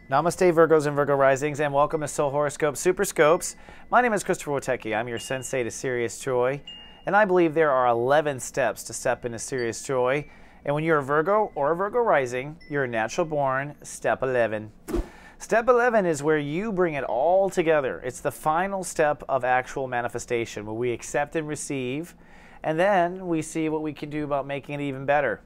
Namaste, Virgos and Virgo Risings, and welcome to Soul Horoscope Super Scopes. My name is Christopher Wotecki. I'm your sensei to serious joy, and I believe there are 11 steps to step into serious joy. And when you're a Virgo or a Virgo Rising, you're a natural born step 11. Step 11 is where you bring it all together. It's the final step of actual manifestation, where we accept and receive, and then we see what we can do about making it even better.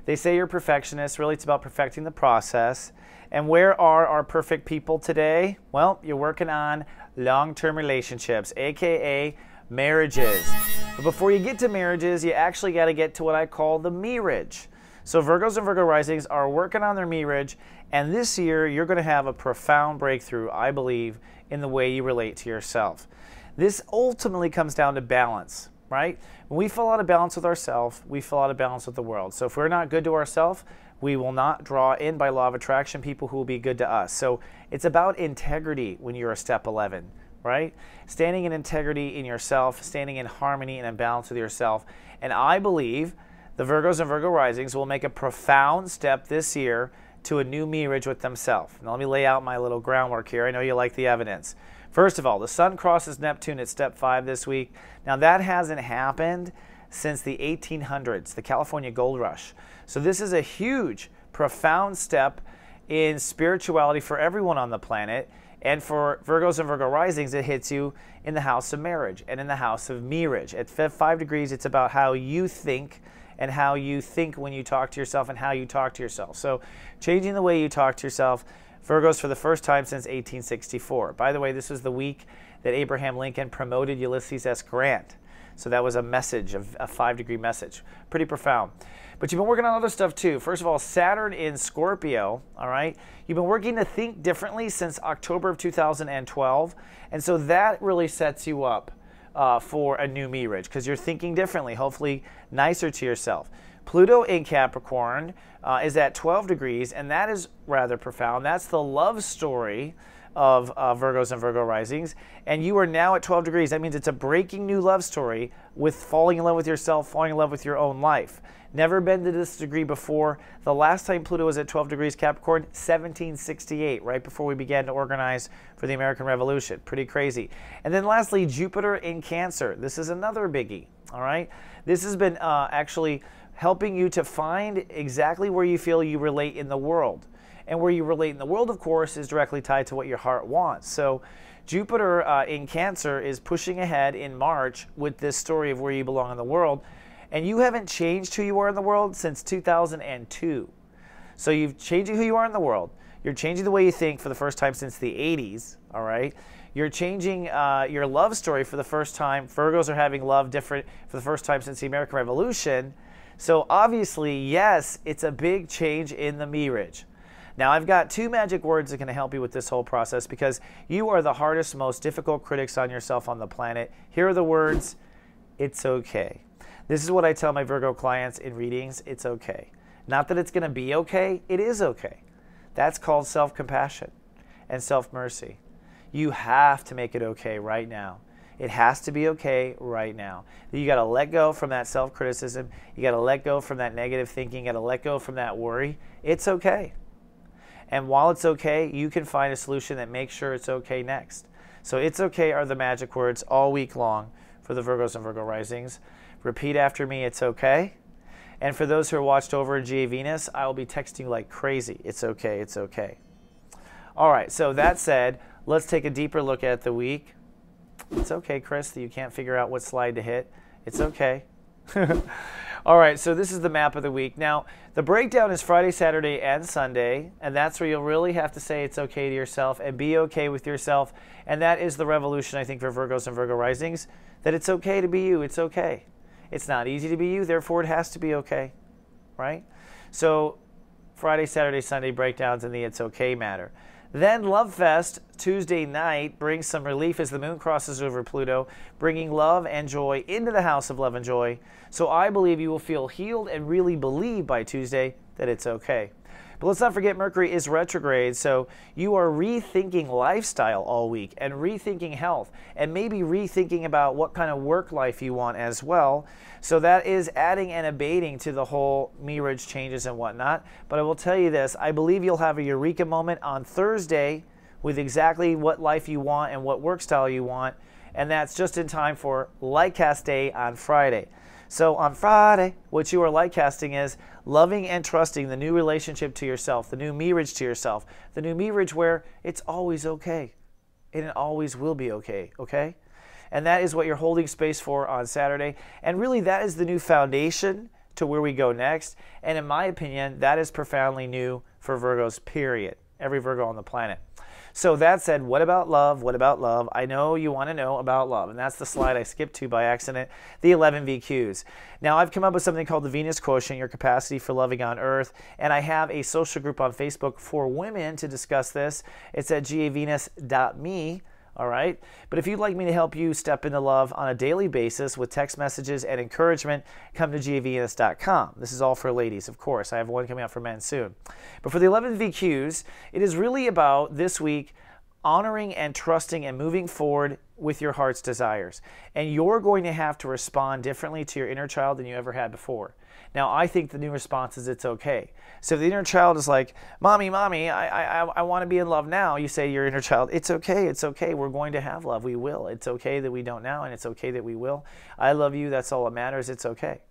They say you're a perfectionist. Really, it's about perfecting the process. And where are our perfect people today? Well, you're working on long-term relationships, aka marriages. But before you get to marriages, you actually got to get to what I call the marriage. So Virgos and Virgo Risings are working on their marriage, and this year you're going to have a profound breakthrough, I believe, in the way you relate to yourself. This ultimately comes down to balance, right? When we fall out of balance with ourselves, we fall out of balance with the world. So if we're not good to ourselves, we will not draw in, by law of attraction, people who will be good to us. So it's about integrity when you're a step 11, right? Standing in integrity in yourself, standing in harmony and in balance with yourself. And I believe the Virgos and Virgo Risings will make a profound step this year to a new marriage with themselves. Now let me lay out my little groundwork here. I know you like the evidence. First of all, the Sun crosses Neptune at step 5 this week. Now that hasn't happened since the 1800s, the California Gold Rush. So this is a huge, profound step in spirituality for everyone on the planet. And for Virgos and Virgo Risings, it hits you in the house of marriage and in the house of marriage. At 5 degrees, it's about how you think and how you think when you talk to yourself and how you talk to yourself. So changing the way you talk to yourself, Virgos for the first time since 1864. By the way, this was the week that Abraham Lincoln promoted Ulysses S. Grant. So that was a message, a 5-degree message. Pretty profound. But you've been working on other stuff too. First of all, Saturn in Scorpio, all right? You've been working to think differently since October of 2012. And so that really sets you up for a new marriage because you're thinking differently, hopefully nicer to yourself. Pluto in Capricorn is at 12 degrees, and that is rather profound. That's the love story of Virgos and Virgo Risings, and you are now at 12 degrees. That means it's a breaking new love story with falling in love with yourself, falling in love with your own life. Never been to this degree before. The last time Pluto was at 12 degrees Capricorn, 1768, right before we began to organize for the American Revolution. Pretty crazy. And then lastly, Jupiter in Cancer. This is another biggie, all right? This has been actually helping you to find exactly where you feel you relate in the world. And where you relate in the world, of course, is directly tied to what your heart wants. So Jupiter in Cancer is pushing ahead in March with this story of where you belong in the world. And you haven't changed who you are in the world since 2002. So you've changed who you are in the world. You're changing the way you think for the first time since the 80s, all right? You're changing your love story for the first time. Virgos are having love different for the first time since the American Revolution. So obviously, yes, it's a big change in the marriage. Now, I've got 2 magic words that can help you with this whole process because you are the hardest, most difficult critics on yourself on the planet. Here are the words, it's okay. This is what I tell my Virgo clients in readings, it's okay. Not that it's going to be okay, it is okay. That's called self-compassion and self-mercy. You have to make it okay right now. It has to be okay right now. You got to let go from that self-criticism. You got to let go from that negative thinking. You got to let go from that worry. It's okay. And while it's okay, you can find a solution that makes sure it's okay next. So it's okay are the magic words all week long for the Virgos and Virgo Risings. Repeat after me, it's okay. And for those who are watched over in GA Venus, I will be texting you like crazy. It's okay, it's okay. All right, so that said, let's take a deeper look at the week. It's okay, Chris, that you can't figure out what slide to hit. It's okay. All right, so this is the map of the week. Now, the breakdown is Friday, Saturday, and Sunday, and that's where you'll really have to say it's okay to yourself and be okay with yourself. And that is the revolution, I think, for Virgos and Virgo Risings, that it's okay to be you. It's okay. It's not easy to be you, therefore it has to be okay, right? So Friday, Saturday, Sunday breakdowns in the it's okay matter. Then Love Fest Tuesday night brings some relief as the moon crosses over Pluto, bringing love and joy into the house of love and joy. So I believe you will feel healed and really believe by Tuesday that it's okay. But let's not forget Mercury is retrograde, so you are rethinking lifestyle all week and rethinking health and maybe rethinking about what kind of work life you want as well. So that is adding and abating to the whole mirage changes and whatnot. But I will tell you this, I believe you'll have a eureka moment on Thursday with exactly what life you want and what work style you want, and that's just in time for Lightcast Day on Friday. So on Friday, what you are lightcasting is loving and trusting the new relationship to yourself, the new mirage to yourself, the new mirage where it's always okay, and it always will be okay, okay? And that is what you're holding space for on Saturday, and really that is the new foundation to where we go next, and in my opinion, that is profoundly new for Virgos, period. Every Virgo on the planet. So that said, what about love? What about love? I know you want to know about love, and that's the slide I skipped to by accident, the 11 VQs. Now, I've come up with something called the Venus Quotient, your capacity for loving on Earth, and I have a social group on Facebook for women to discuss this. It's at gavenus.me. All right. But if you'd like me to help you step into love on a daily basis with text messages and encouragement, come to gavenus.com. This is all for ladies, of course. I have one coming out for men soon. But for the 11 VQs, it is really about this week honoring and trusting and moving forward with your heart's desires. And you're going to have to respond differently to your inner child than you ever had before. Now, I think the new response is it's okay. So if the inner child is like, Mommy, I want to be in love now, you say your inner child, it's okay, we're going to have love, we will. It's okay that we don't now, and it's okay that we will. I love you, that's all that matters, it's okay.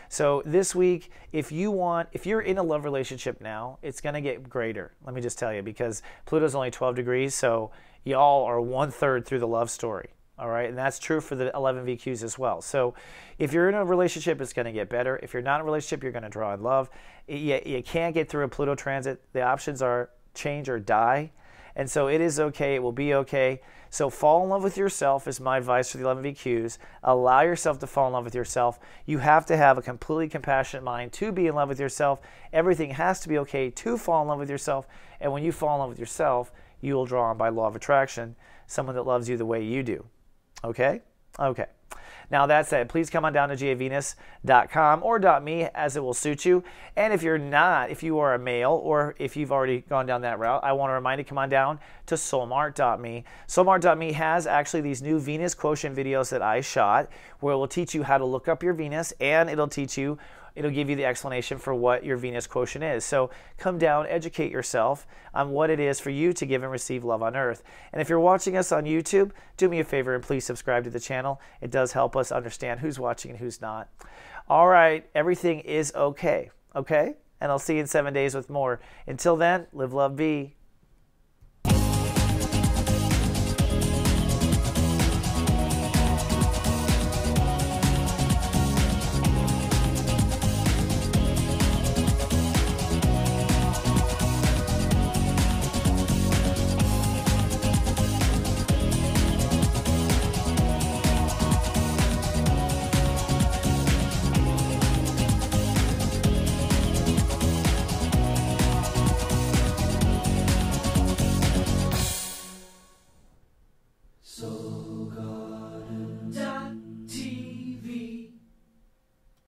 So this week, if you're in a love relationship now, it's going to get greater. Let me just tell you, because Pluto's only 12 degrees, so y'all are 1/3 through the love story. All right, and that's true for the 11 VQs as well. So if you're in a relationship, it's going to get better. If you're not in a relationship, you're going to draw in love. You can't get through a Pluto transit. The options are change or die. And so it is okay. It will be okay. So fall in love with yourself is my advice for the 11 VQs. Allow yourself to fall in love with yourself. You have to have a completely compassionate mind to be in love with yourself. Everything has to be okay to fall in love with yourself. And when you fall in love with yourself, you will draw on by law of attraction someone that loves you the way you do. Okay? Okay. Now that said, please come on down to gavenus.com or .me as it will suit you. And if you're not, if you are a male or if you've already gone down that route, I want to remind you to come on down to soulmart.me. Soulmart.me has actually these new Venus quotient videos that I shot where it will teach you how to look up your Venus, and it'll give you the explanation for what your Venus quotient is. So come down, educate yourself on what it is for you to give and receive love on Earth. And if you're watching us on YouTube, do me a favor and please subscribe to the channel. It does help us understand who's watching and who's not. All right, everything is okay, okay? And I'll see you in 7 days with more. Until then, live, love, be.